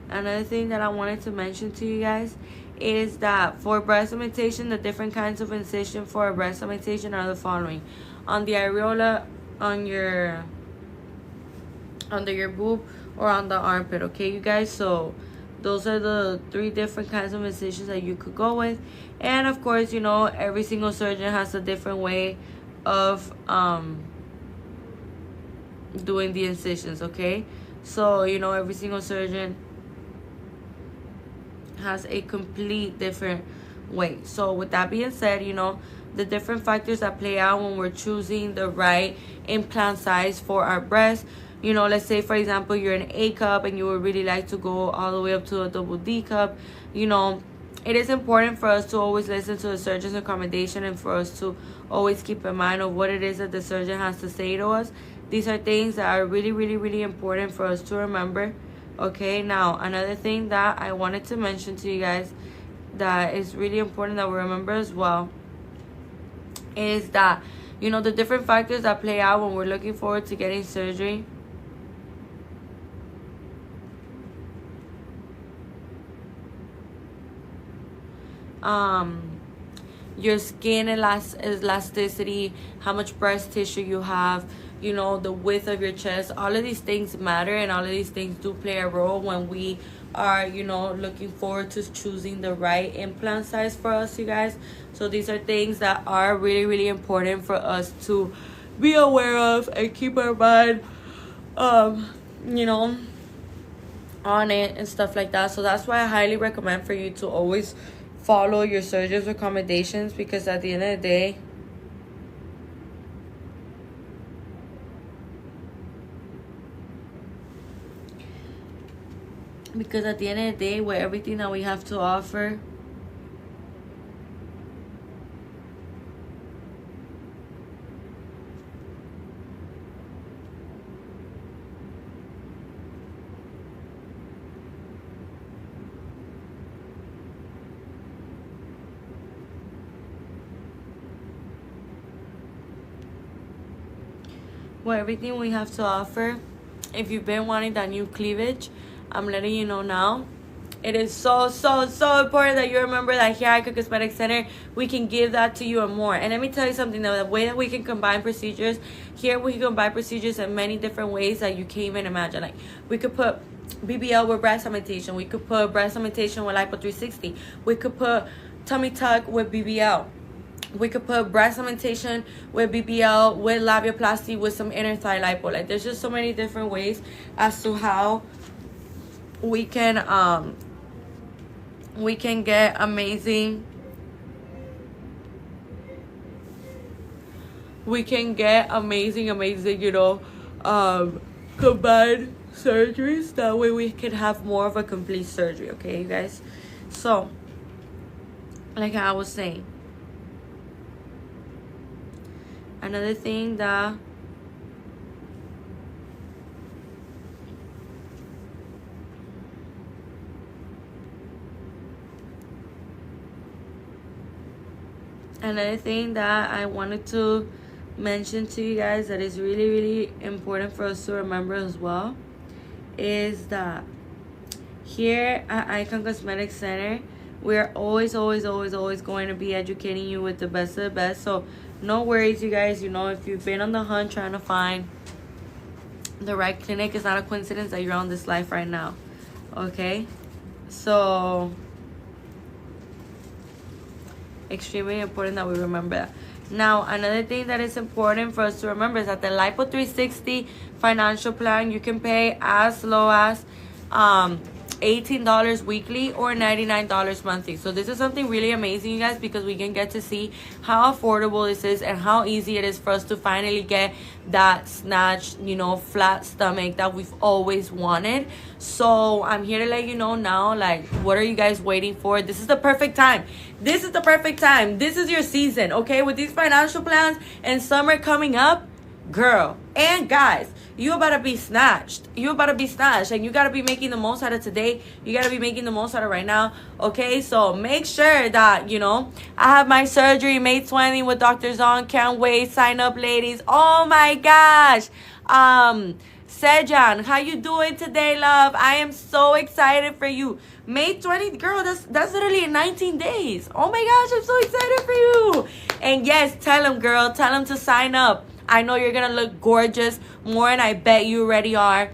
another thing that I wanted to mention to you guys is that for breast augmentation, the different kinds of incision for a breast augmentation are the following: on the areola, on your under your boob, or on the armpit. Okay, you guys, so those are the 3 different kinds of incisions that you could go with. And of course, you know, every single surgeon has a different way of doing the incisions. Okay, so you know, every single surgeon has a complete different way. So with that being said, you know, the different factors that play out when we're choosing the right implant size for our breast. You know, let's say, for example, you're an A cup and you would really like to go all the way up to a double D cup. You know, it is important for us to always listen to the surgeon's recommendation and for us to always keep in mind of what it is that the surgeon has to say to us. These are things that are really, really, really important for us to remember. Okay, now another thing that I wanted to mention to you guys that is really important that we remember as well is that, you know, the different factors that play out when we're looking forward to getting surgery. Your skin elasticity, how much breast tissue you have, you know, the width of your chest. All of these things matter, and all of these things do play a role when we are, you know, looking forward to choosing the right implant size for us, you guys. So these are things that are really, really important for us to be aware of and keep our mind, you know, on it and stuff like that. So that's why I highly recommend for you to always follow your surgeon's recommendations, because at the end of the day, with everything that we have to offer, if you've been wanting that new cleavage, I'm letting you know now. It is so important that you remember that here at Icon Cosmetic Center, we can give that to you and more. And let me tell you something, the way that we can combine procedures, here we can combine procedures in many different ways that you can't even imagine. Like, we could put BBL with breast augmentation. We could put breast augmentation with Lipo 360. We could put tummy tuck with BBL. We could put breast augmentation with BBL, with labiaplasty, with some inner thigh lipo. Like, there's just so many different ways as to how we can get amazing. We can get amazing, you know, combined surgeries. That way we can have more of a complete surgery, okay, you guys? So, like I was saying, another thing that I wanted to mention to you guys that is really, really important for us to remember as well is that here at Icon Cosmetic Center, we're always going to be educating you with the best of the best. So no worries, you guys. You know, if you've been on the hunt trying to find the right clinic, it's not a coincidence that you're on this life right now. Okay? So, extremely important that we remember that. Now, another thing that is important for us to remember is that the Lipo 360 financial plan, you can pay as low as $18 weekly or $99 monthly. So this is something really amazing, you guys, because we can get to see how affordable this is and how easy it is for us to finally get that snatched, you know, flat stomach that we've always wanted. So I'm here to let you know now, like, what are you guys waiting for? This is the perfect time. This is the perfect time. This is your season, okay? With these financial plans and summer coming up, girl and guys, you about to be snatched. You about to be snatched, and you got to be making the most out of today. You got to be making the most out of right now, okay? So make sure that, you know, I have my surgery May 20 with Dr. Zong. Can't wait. Sign up, ladies. Oh my gosh. Sejan, how you doing today, love? I am so excited for you. May 20th, girl, that's literally in 19 days. Oh my gosh, I'm so excited for you. And yes, tell them, girl, tell them to sign up. I know you're gonna look gorgeous more, and I bet you already are.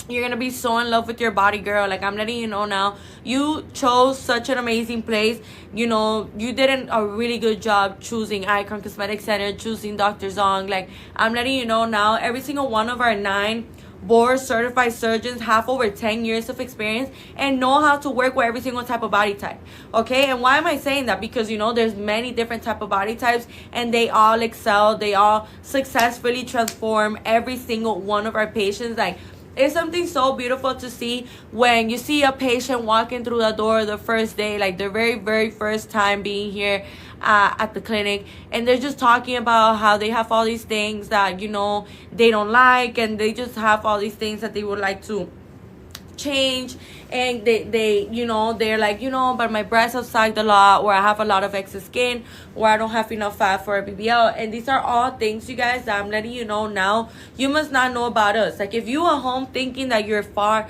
You're gonna be so in love with your body, girl. Like, I'm letting you know now, you chose such an amazing place. You know, you did a really good job choosing Icon Cosmetic Center, choosing Dr. Zong. Like, I'm letting you know now, every single one of our 9 board certified surgeons have over 10 years of experience and know how to work with every single type of body type, okay? And why am I saying that? Because, you know, there's many different type of body types, and they all excel. They all successfully transform every single one of our patients. Like, It's something so beautiful to see when you see a patient walking through the door the first day, like their very, very first time being here at the clinic, and they're just talking about how they have all these things that, you know, they don't like, and they just have all these things that they would like to change. And they you know, they're like, you know, but my breasts have sagged a lot, or I have a lot of excess skin, or I don't have enough fat for a BBL. And these are all things, you guys, that I'm letting you know now. You must not know about us. Like, if you are home thinking that you're far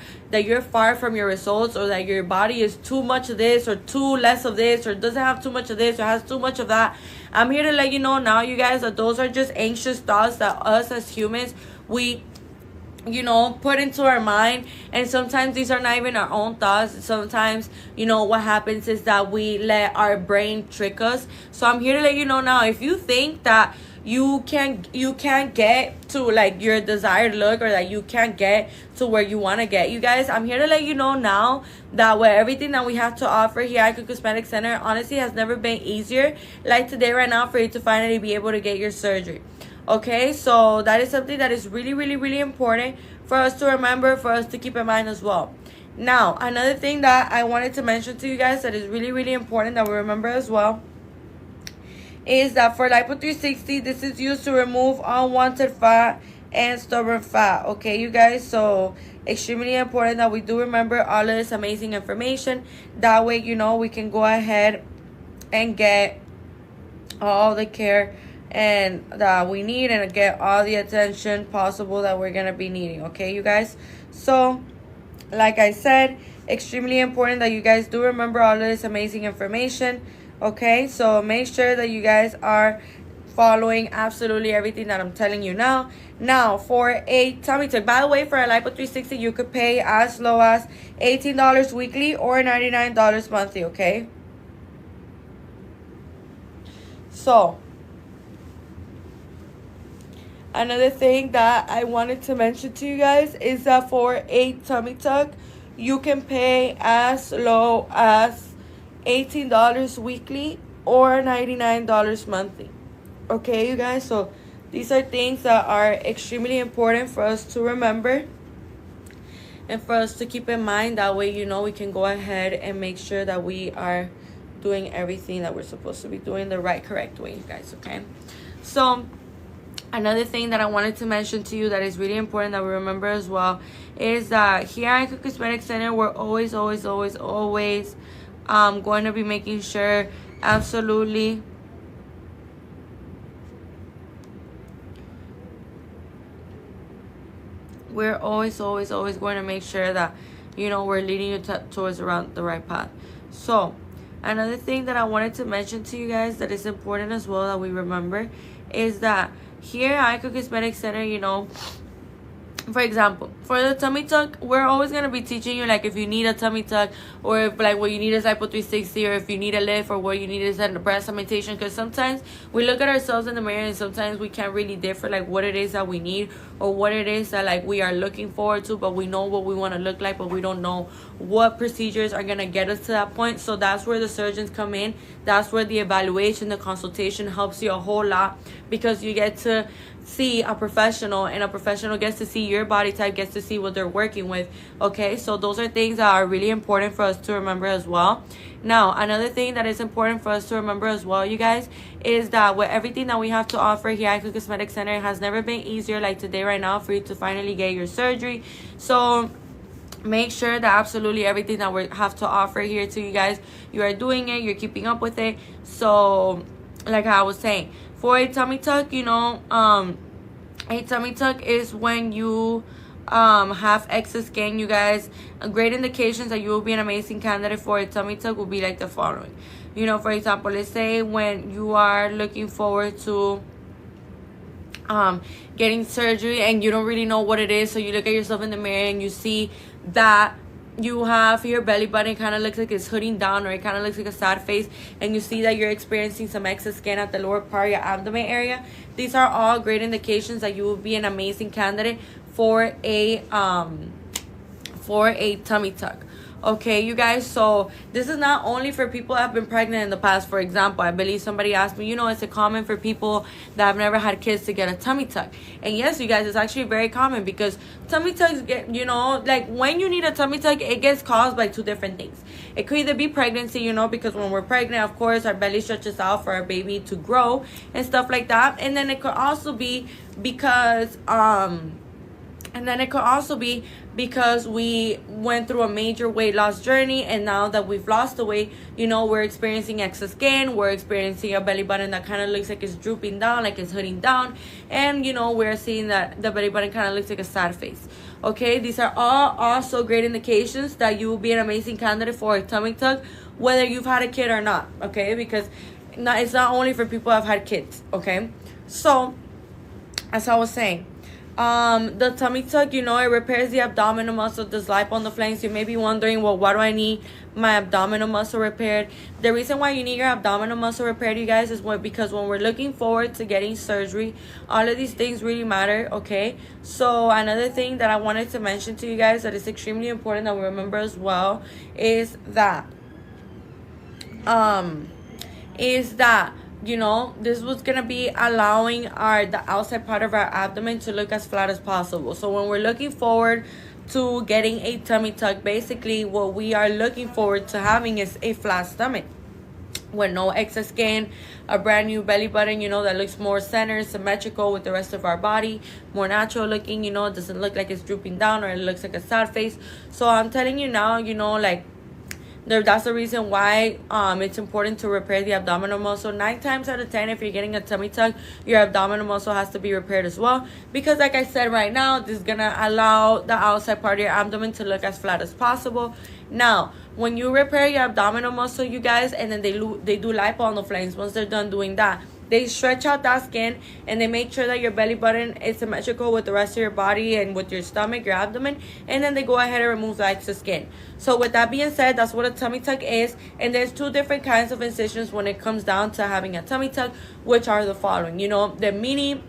from your results, or that your body is too much of this or too less of this, or doesn't have too much of this or has too much of that, I'm here to let you know now, you guys, that those are just anxious thoughts that us as humans, we, you know, put into our mind. And sometimes these are not even our own thoughts. Sometimes, you know, what happens is that we let our brain trick us. So I'm here to let you know now, if you think that you can't get to like your desired look, or that you can't get to where you want to get, you guys, I'm here to let you know now that with everything that we have to offer here at Icon Cosmetic Center, honestly, has never been easier like today right now for you to finally be able to get your surgery. Okay, so that is something that is really, really, really important for us to remember, for us to keep in mind as well. Now, another thing that I wanted to mention to you guys that is really, really important that we remember as well is that for Lipo 360, this is used to remove unwanted fat and stubborn fat. Okay, you guys, so extremely important that we do remember all of this amazing information. That way, you know, we can go ahead and get all the care and that we need, and get all the attention possible that we're gonna be needing. Okay, you guys, so like I said, extremely important that you guys do remember all of this amazing information. Okay, so make sure that you guys are following absolutely everything that I'm telling you now. Now, for a tummy tuck, by the way, for a Lipo 360, you could pay as low as $18 weekly or $99 monthly. Okay, so another thing that I wanted to mention to you guys is that for a tummy tuck, you can pay as low as $18 weekly or $99 monthly. Okay, you guys, so these are things that are extremely important for us to remember and for us to keep in mind. That way, you know, we can go ahead and make sure that we are doing everything that we're supposed to be doing the right, correct way, you guys. Okay, so another thing that I wanted to mention to you that is really important that we remember as well is that here at Icon Cosmetic Center, we're always going to be making sure absolutely we're always going to make sure that, you know, we're leading you towards around the right path. So another thing that I wanted to mention to you guys that is important as well that we remember is that here at Icon Cosmetic Center, you know, for example, for the tummy tuck, we're always going to be teaching you, like, if you need a tummy tuck, or if, like, what you need is Lipo 360, or if you need a lift, or what you need is a breast augmentation. Because sometimes we look at ourselves in the mirror, and sometimes we can't really differ, like, what it is that we need, or what it is that, like, we are looking forward to, but we know what we want to look like, but we don't know what procedures are going to get us to that point. So that's where the surgeons come in. That's where the evaluation, the consultation helps you a whole lot, because you get to see a professional, and a professional gets to see your body type, gets to see what they're working with. Okay, so those are things that are really important for us to remember as well. Now, another thing that is important for us to remember as well, you guys, is that with everything that we have to offer here at Icon Cosmetic Center, it has never been easier like today right now for you to finally get your surgery. So make sure that absolutely everything that we have to offer here to you guys, you are doing it, you're keeping up with it. So like I was saying, for a tummy tuck, you know, a tummy tuck is when you have excess skin, you guys. Great indications that you will be an amazing candidate for a tummy tuck will be like the following. You know, for example, let's say when you are looking forward to getting surgery and you don't really know what it is, so you look at yourself in the mirror and you see that you have your belly button kind of looks like it's hooding down, or it kind of looks like a sad face, and you see that you're experiencing some excess skin at the lower part of your abdomen area. These are all great indications that you will be an amazing candidate for a tummy tuck. Okay, you guys, so this is not only for people that have been pregnant in the past. For example, I believe somebody asked me, is it common for people that have never had kids to get a tummy tuck? And yes, you guys, it's actually very common, because tummy tucks get, like when you need a tummy tuck, it gets caused by two different things. It could either be pregnancy, because when we're pregnant, of course, our belly stretches out for our baby to grow and stuff like that. And then it could also be because we went through a major weight loss journey, and now that we've lost the weight, we're experiencing excess skin, we're experiencing a belly button that kind of looks like it's drooping down, like it's hooding down, and we're seeing that the belly button kind of looks like a sad face. Okay, these are all also great indications that you will be an amazing candidate for a tummy tuck, whether you've had a kid or not. Okay, because it's not only for people who have had kids. Okay, so as I was saying, the tummy tuck, it repairs the abdominal muscle, does lipo on the flanks. You may be wondering, well, why do I need my abdominal muscle repaired? The reason why you need your abdominal muscle repaired, you guys, is because when we're looking forward to getting surgery, all of these things really matter. Okay, so another thing that I wanted to mention to you guys that is extremely important that we remember as well is that this was going to be allowing the outside part of our abdomen to look as flat as possible. So when we're looking forward to getting a tummy tuck, basically what we are looking forward to having is a flat stomach with no excess skin, a brand new belly button, that looks more centered, symmetrical with the rest of our body, more natural looking, it doesn't look like it's drooping down or it looks like a sad face. So I'm telling you now, that's the reason why it's important to repair the abdominal muscle. 9 times out of 10, if you're getting a tummy tuck, your abdominal muscle has to be repaired as well, because like I said right now, this is gonna allow the outside part of your abdomen to look as flat as possible. Now, when you repair your abdominal muscle, you guys, and then they do lipo on the flanks, once they're done doing that, they stretch out that skin and they make sure that your belly button is symmetrical with the rest of your body and with your stomach, your abdomen, and then they go ahead and remove the excess skin. So with that being said, that's what a tummy tuck is. And there's 2 different kinds of incisions when it comes down to having a tummy tuck, which are the following. The mini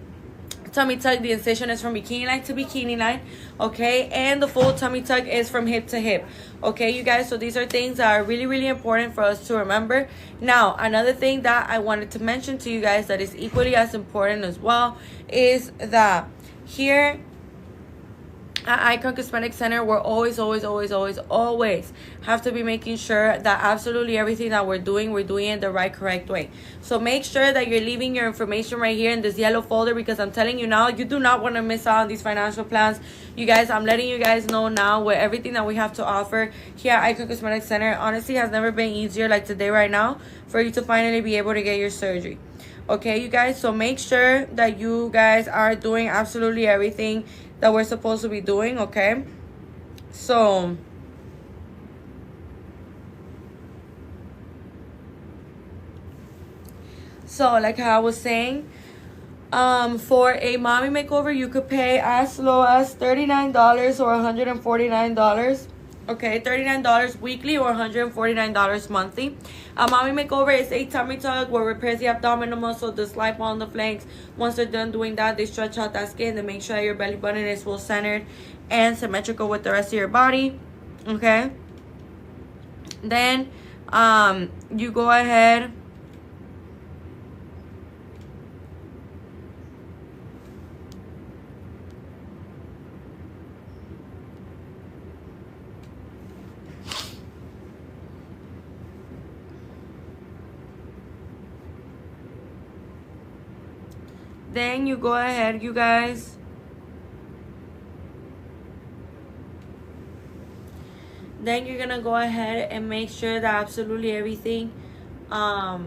tummy tuck, the incision is from bikini line to bikini line, okay, and the full tummy tuck is from hip to hip. Okay, you guys, so these are things that are really, really important for us to remember. Now, another thing that I wanted to mention to you guys that is equally as important as well is that here at Icon Cosmetic Center, we're always have to be making sure that absolutely everything that we're doing it the right, correct way. So make sure that you're leaving your information right here in this yellow folder, because I'm telling you now, you do not want to miss out on these financial plans. You guys, I'm letting you guys know now with everything that we have to offer here at Icon Cosmetic Center. Honestly, has never been easier like today right now for you to finally be able to get your surgery. Okay, you guys, so make sure that you guys are doing absolutely everything that we're supposed to be doing. Okay, so like how I was saying, for a mommy makeover, you could pay as low as $39 or $149. Okay, $39 weekly or $149 monthly. A mommy makeover is a tummy tuck where it repairs the abdominal muscle, does lipo on the flanks. Once they're done doing that, they stretch out that skin. They make sure your belly button is full centered and symmetrical with the rest of your body. Okay, then you go ahead you guys, then you're gonna go ahead and make sure that absolutely everything that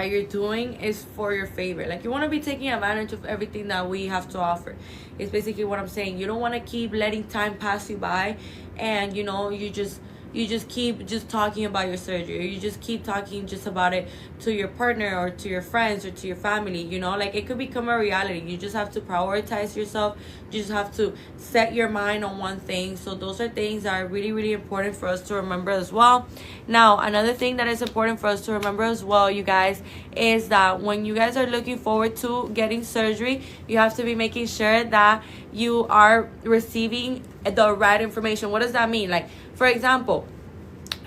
you're doing is for your favor. Like, you want to be taking advantage of everything that we have to offer. It's basically what I'm saying. You don't want to keep letting time pass you by and you just you just keep just talking about your surgery, or you just keep talking just about it to your partner or to your friends or to your family, you know, like it could become a reality. You just have to prioritize yourself. You just have to set your mind on one thing. So those are things that are really, really important for us to remember as well. Now, another thing that is important for us to remember as well, you guys, is that when you guys are looking forward to getting surgery, you have to be making sure that you are receiving the right information. What does that mean? Like, for example,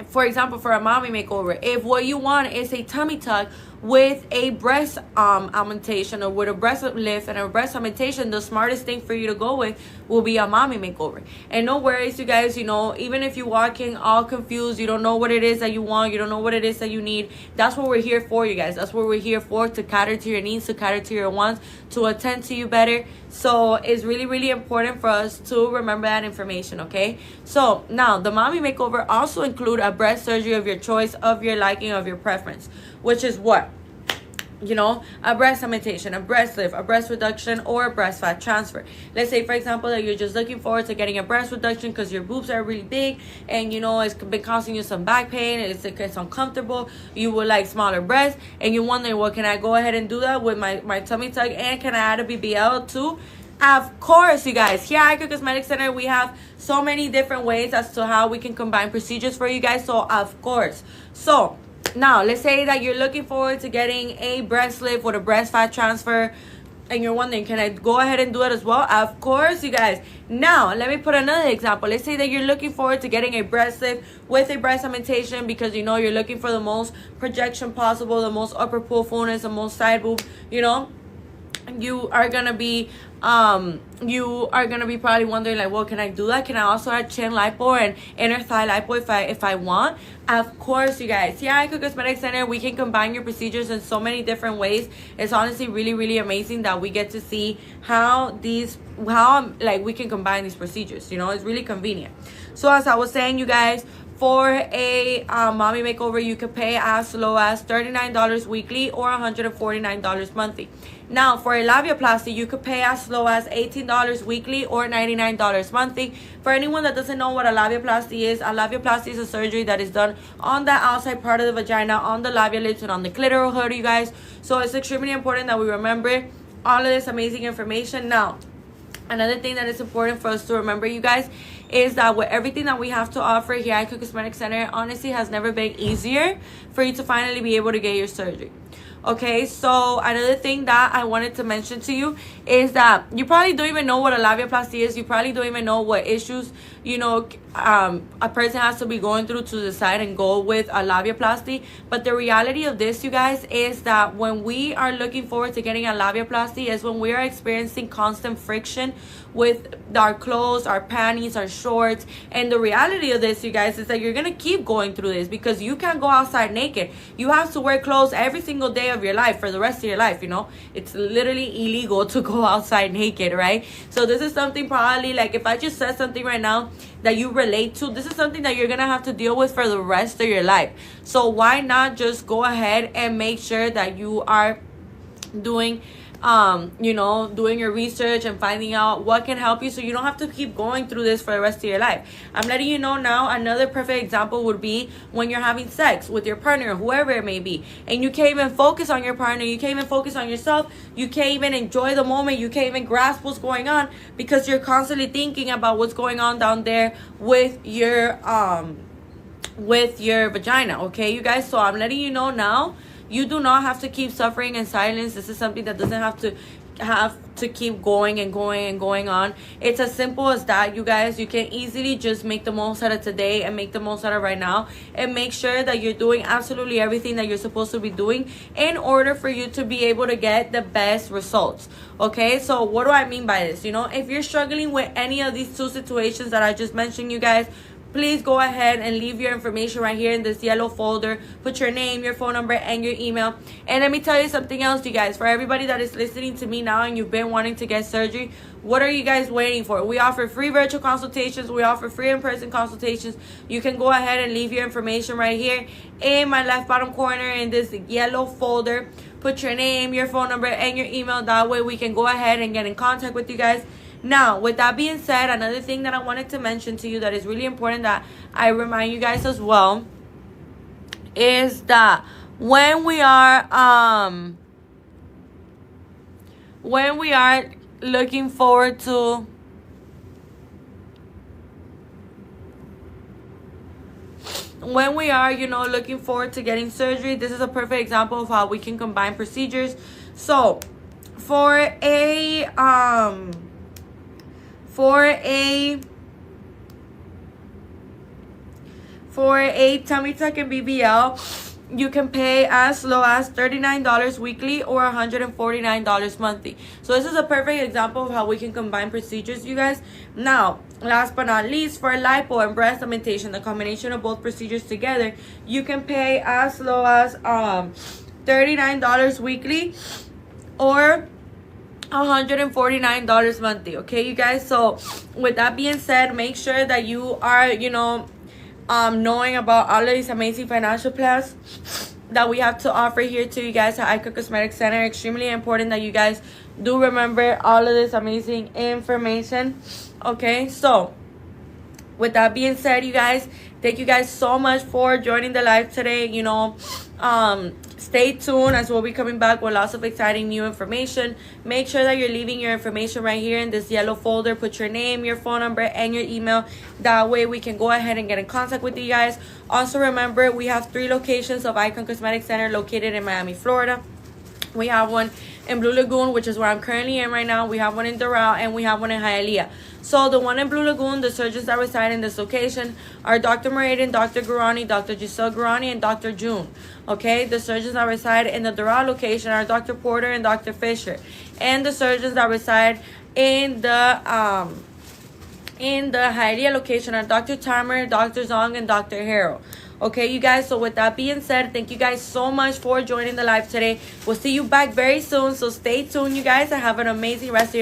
for a mommy makeover, if what you want is a tummy tuck with a breast augmentation, or with a breast lift and a breast augmentation, the smartest thing for you to go with will be a mommy makeover. And no worries, you guys, you know, even if you walk in all confused, you don't know what it is that you want, you don't know what it is that you need, that's what we're here for, you guys. That's what we're here for, to cater to your needs, to cater to your wants, to attend to you better. So it's really, really important for us to remember that information, okay? So now, the mommy makeover also include a breast surgery of your choice, of your liking, of your preference, which is what? You know, a breast augmentation, a breast lift, a breast reduction, or a breast fat transfer. Let's say, for example, that you're just looking forward to getting a breast reduction because your boobs are really big and, you know, it's been causing you some back pain, it's uncomfortable, you would like smaller breasts, and you're wondering, well, can I go ahead and do that with my tummy tuck, and can I add a BBL too? Of course, you guys. Here at Icon Cosmetic Center, we have so many different ways as to how we can combine procedures for you guys. So, of course. So, now, let's say that you're looking forward to getting a breast lift with a breast fat transfer, and you're wondering, can I go ahead and do it as well? Of course, you guys. Now, let me put another example. Let's say that you're looking forward to getting a breast lift with a breast augmentation because, you know, you're looking for the most projection possible, the most upper pull fullness, the most side boob, you know. You are gonna be probably wondering, like, well, can I do that? Can I also add chin lipo and inner thigh lipo if I want? Of course, you guys. Here at Icon Cosmetic Center, we can combine your procedures in so many different ways. It's honestly really, really amazing that we get to see how we can combine these procedures. You know, it's really convenient. So as I was saying, you guys, for a mommy makeover, you could pay as low as $39 weekly or $149 monthly. Now, for a labiaplasty, you could pay as low as $18 weekly or $99 monthly. For anyone that doesn't know what a labiaplasty is a surgery that is done on the outside part of the vagina, on the labia lips, and on the clitoral hood, you guys. So it's extremely important that we remember all of this amazing information. Now, another thing that is important for us to remember, you guys, is that with everything that we have to offer here at Icon Cosmetic Center, honestly, has never been easier for you to finally be able to get your surgery. Okay, so another thing that I wanted to mention to you is that you probably don't even know what a labiaplasty is. You probably don't even know what issues, you know, a person has to be going through to decide and go with a labiaplasty. But the reality of this, you guys, is that when we are looking forward to getting a labiaplasty is when we are experiencing constant friction with our clothes, our panties, our shorts. And the reality of this, you guys, is that you're gonna keep going through this because you can't go outside naked. You have to wear clothes every single day of your life for the rest of your life. You know, it's literally illegal to go outside naked, right? So this is something, probably, like, if I just said something right now that you relate to, this is something that you're gonna have to deal with for the rest of your life. So why not just go ahead and make sure that you are doing doing your research and finding out what can help you, so you don't have to keep going through this for the rest of your life. I'm letting you know now, another perfect example would be when you're having sex with your partner, whoever it may be, and you can't even focus on your partner, you can't even focus on yourself, you can't even enjoy the moment, you can't even grasp what's going on because you're constantly thinking about what's going on down there with your vagina. Okay, you guys, so I'm letting you know now, you do not have to keep suffering in silence. This is something that doesn't have to keep going and going and going on. It's as simple as that, you guys. You can easily just make the most out of today and make the most out of right now, and make sure that you're doing absolutely everything that you're supposed to be doing in order for you to be able to get the best results. Okay, so what do I mean by this? You know, if you're struggling with any of these two situations that I just mentioned, you guys, please go ahead and leave your information right here in this yellow folder. Put your name, your phone number, and your email. And let me tell you something else, you guys. For everybody that is listening to me now and you've been wanting to get surgery, what are you guys waiting for? We offer free virtual consultations. We offer free in-person consultations. You can go ahead and leave your information right here in my left bottom corner in this yellow folder. Put your name, your phone number, and your email. That way we can go ahead and get in contact with you guys Now, with that being said, another thing that I wanted to mention to you that is really important that I remind you guys as well is that when we are looking forward to looking forward to getting surgery, this is a perfect example of how we can combine procedures. So for a tummy tuck and BBL, you can pay as low as $39 weekly or $149 monthly. So this is a perfect example of how we can combine procedures, you guys. Now, last but not least, for lipo and breast augmentation, the combination of both procedures together, you can pay as low as $39 weekly or $149 monthly. Okay, you guys. So with that being said, make sure that you are, knowing about all of these amazing financial plans that we have to offer here to you guys at Icon Cosmetic Center. Extremely important that you guys do remember all of this amazing information. Okay, so with that being said, you guys, thank you guys so much for joining the live today. Stay tuned as we'll be coming back with lots of exciting new information. Make sure that you're leaving your information right here in this yellow folder. Put your name, your phone number, and your email. That way we can go ahead and get in contact with you guys. Also remember, we have 3 locations of Icon Cosmetic Center located in Miami, Florida. We have one in Blue Lagoon, which is where I'm currently in right now. We have one in Doral, and we have one in Hialeah. So the one in Blue Lagoon, the surgeons that reside in this location are Dr. Muraden, Dr. Gurani, Dr. Giselle Gurani, and Dr. June. Okay, the surgeons that reside in the Doral location are Dr. Porter and Dr. Fisher. And the surgeons that reside in the Hialeah location are Dr. Tamer, Dr. Zong, and Dr. Harrell. Okay, you guys, so with that being said, thank you guys so much for joining the live today. We'll see you back very soon, so stay tuned, you guys, and have an amazing rest of your